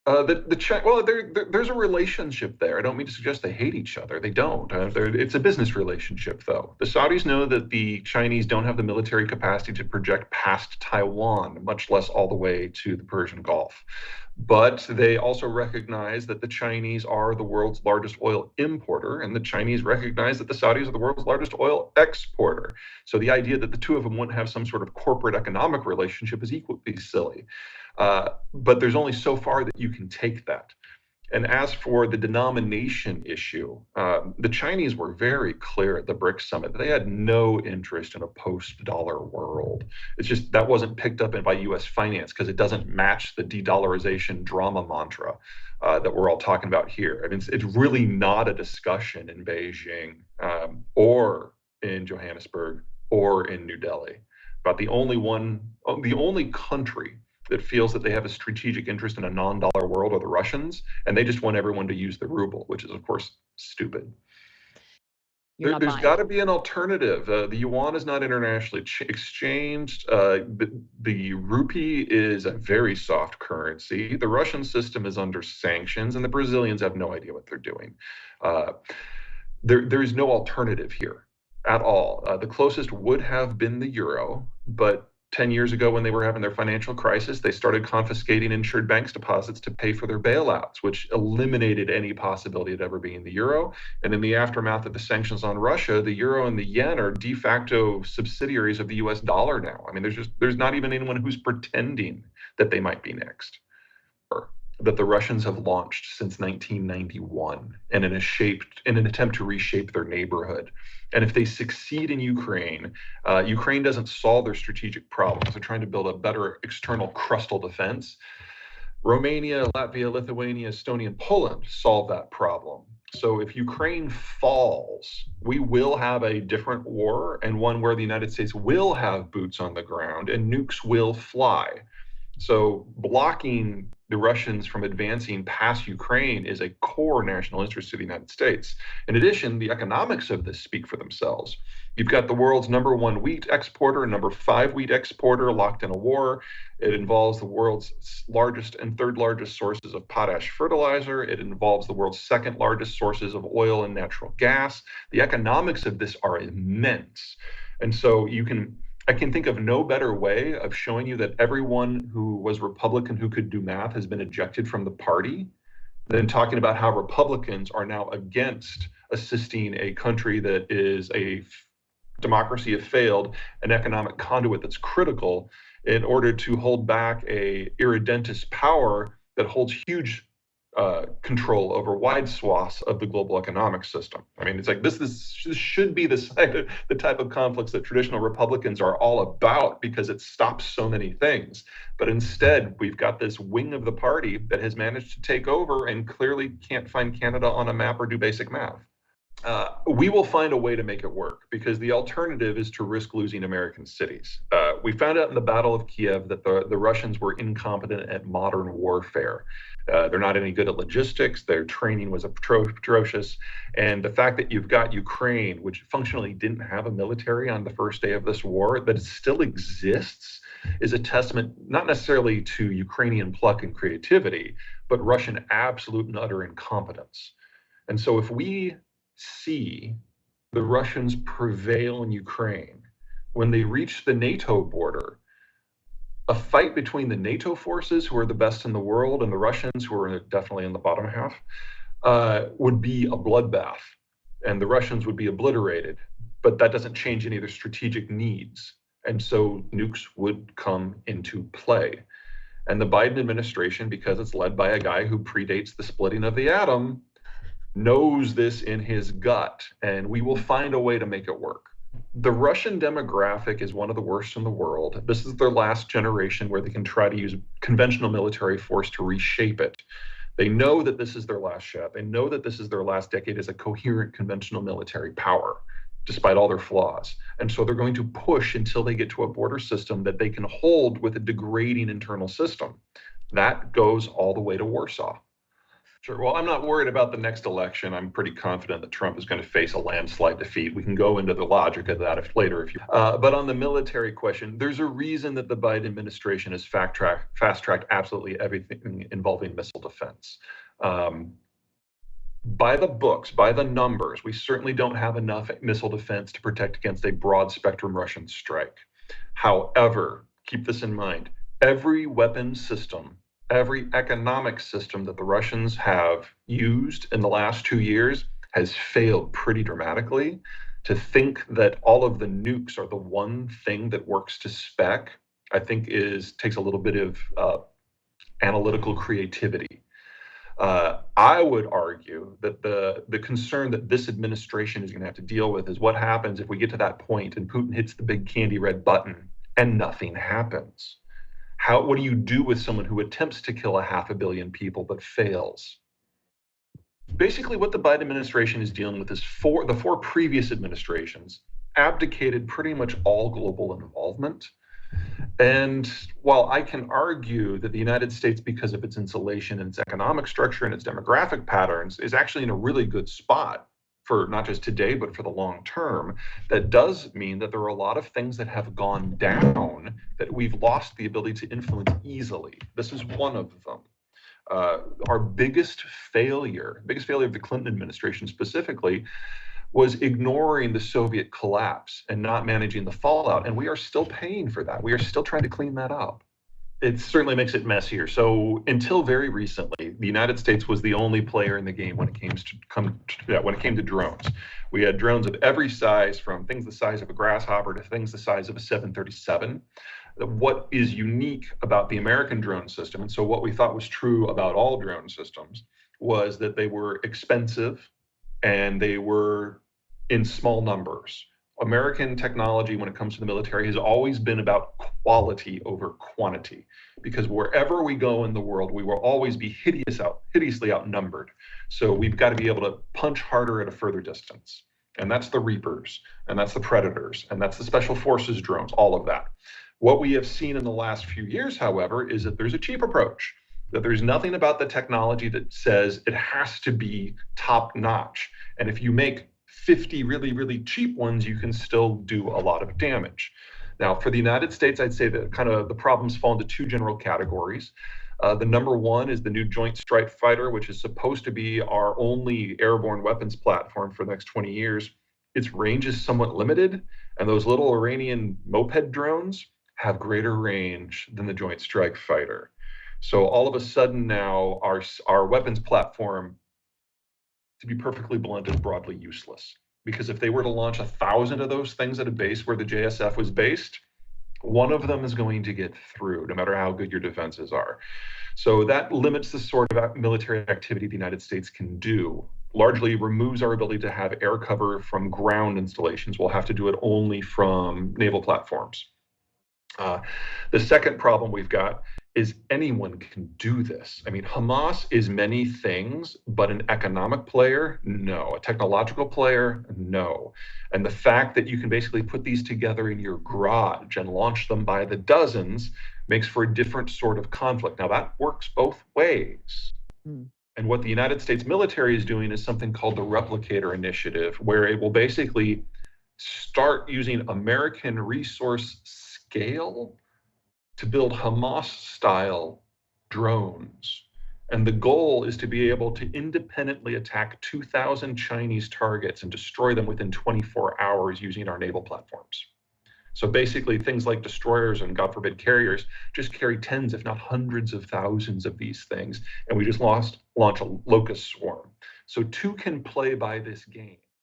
Well, there's a relationship there. I don't mean to suggest they hate each other. They don't. It's a business relationship, though. The Saudis know that the Chinese don't have the military capacity to project past Taiwan, much less all the way to the Persian Gulf. But they also recognize that the Chinese are the world's largest oil importer, and the Chinese recognize that the Saudis are the world's largest oil exporter. So the idea that the two of them wouldn't have some sort of corporate economic relationship is equally silly. But there's only so far that you can take that. And as for the denomination issue, the Chinese were very clear at the BRICS summit that they had no interest in a post-dollar world. It's just that wasn't picked up by U.S. finance because it doesn't match the de-dollarization drama mantra that we're all talking about here. I mean, it's really not a discussion in Beijing or in Johannesburg or in New Delhi about the only country that feels that they have a strategic interest in a non-dollar world are the Russians, and they just want everyone to use the ruble, which is, of course, stupid. There's got to be an alternative. The yuan is not internationally exchanged. The rupee is a very soft currency. The Russian system is under sanctions, and the Brazilians have no idea what they're doing. There is no alternative here at all. The closest would have been the euro, but 10 years ago, when they were having their financial crisis, they started confiscating insured banks' deposits to pay for their bailouts, which eliminated any possibility of ever being the euro. And in the aftermath of the sanctions on Russia, the euro and the yen are de facto subsidiaries of the US dollar now. I mean, there's not even anyone who's pretending that they might be next. That the Russians have launched since 1991 and in an attempt to reshape their neighborhood. And if they succeed in Ukraine, Ukraine doesn't solve their strategic problems. They're trying to build a better external crustal defense. Romania, Latvia, Lithuania, Estonia, and Poland solve that problem. So if Ukraine falls, we will have a different war, and one where the United States will have boots on the ground and nukes will fly. So blocking the Russians from advancing past Ukraine is a core national interest to the United States. In addition, the economics of this speak for themselves. You've got the world's #1 wheat exporter and #5 wheat exporter locked in a war. It involves the world's largest and third largest sources of potash fertilizer. It involves the world's second largest sources of oil and natural gas. The economics of this are immense. And so I can think of no better way of showing you that everyone who was Republican who could do math has been ejected from the party than talking about how Republicans are now against assisting a country that is a democracy have failed, an economic conduit that's critical in order to hold back a irredentist power that holds huge control over wide swaths of the global economic system. I mean, it's like this should be the type of conflicts that traditional Republicans are all about because it stops so many things. But instead, we've got this wing of the party that has managed to take over and clearly can't find Canada on a map or do basic math. We will find a way to make it work because the alternative is to risk losing American cities. We found out in the Battle of Kiev that the Russians were incompetent at modern warfare. They're not any good at logistics. Their training was atrocious. And the fact that you've got Ukraine, which functionally didn't have a military on the first day of this war, that it still exists, is a testament not necessarily to Ukrainian pluck and creativity, but Russian absolute and utter incompetence. And so if we see the Russians prevail in Ukraine, when they reach the NATO border, a fight between the NATO forces, who are the best in the world, and the Russians, who are definitely in the bottom half, would be a bloodbath, and the Russians would be obliterated. But that doesn't change any of their strategic needs. And so nukes would come into play. And the Biden administration, because it's led by a guy who predates the splitting of the atom, knows this in his gut, and we will find a way to make it work. The Russian demographic is one of the worst in the world. This is their last generation where they can try to use conventional military force to reshape it. They know that this is their last shot. They know that this is their last decade as a coherent conventional military power, despite all their flaws. And so they're going to push until they get to a border system that they can hold with a degrading internal system. That goes all the way to Warsaw. Sure. Well, I'm not worried about the next election. I'm pretty confident that Trump is going to face a landslide defeat. We can go into the logic of that if you. But on the military question, there's a reason that the Biden administration has fast tracked absolutely everything involving missile defense. Um, by the books, by the numbers, we certainly don't have enough missile defense to protect against a broad spectrum Russian strike. However, keep this in mind, every weapon system, every economic system that the Russians have used in the last 2 years has failed pretty dramatically. To think that all of the nukes are the one thing that works to spec, I think takes a little bit of analytical creativity. I would argue that the concern that this administration is going to have to deal with is what happens if we get to that point and Putin hits the big candy red button and nothing happens. What do you do with someone who attempts to kill 500 million people but fails? Basically, what the Biden administration is dealing with is the four previous administrations abdicated pretty much all global involvement. And while I can argue that the United States, because of its insulation and its economic structure and its demographic patterns, is actually in a really good spot for not just today, but for the long term, that does mean that there are a lot of things that have gone down that we've lost the ability to influence easily. This is one of them. Our biggest failure of the Clinton administration specifically, was ignoring the Soviet collapse and not managing the fallout. And we are still paying for that. We are still trying to clean that up. It certainly makes it messier. So until very recently, the United States was the only player in the game when it came to drones. We had drones of every size, from things the size of a grasshopper to things the size of a 737. What is unique about the American drone system, and so what we thought was true about all drone systems, was that they were expensive and they were in small numbers. American technology, when it comes to the military, has always been about quality over quantity, because wherever we go in the world, we will always be hideously outnumbered. So we've got to be able to punch harder at a further distance. And that's the Reapers, and that's the Predators, and that's the Special Forces drones, all of that. What we have seen in the last few years, however, is that there's a cheap approach, that there's nothing about the technology that says it has to be top notch. And if you make 50 really, really cheap ones, you can still do a lot of damage. Now, for the United States, I'd say that kind of the problems fall into two general categories. The number one is the new Joint Strike Fighter, which is supposed to be our only airborne weapons platform for the next 20 years. Its range is somewhat limited, and those little Iranian moped drones have greater range than the Joint Strike Fighter. So all of a sudden now, our weapons platform, to be perfectly blunt, is broadly useless. Because if they were to launch 1,000 of those things at a base where the JSF was based, one of them is going to get through, no matter how good your defenses are. So that limits the sort of military activity the United States can do, largely removes our ability to have air cover from ground installations. We'll have to do it only from naval platforms. The second problem we've got is anyone can do this. I mean, Hamas is many things, but an economic player, no. A technological player, no. And the fact that you can basically put these together in your garage and launch them by the dozens makes for a different sort of conflict. Now, that works both ways. And what the United States military is doing is something called the Replicator Initiative, where it will basically start using American resource scale to build Hamas-style drones. And the goal is to be able to independently attack 2,000 Chinese targets and destroy them within 24 hours using our naval platforms. So basically, things like destroyers and, God forbid, carriers just carry tens, if not hundreds of thousands of these things, and we just launch a locust swarm. So two can play by this game.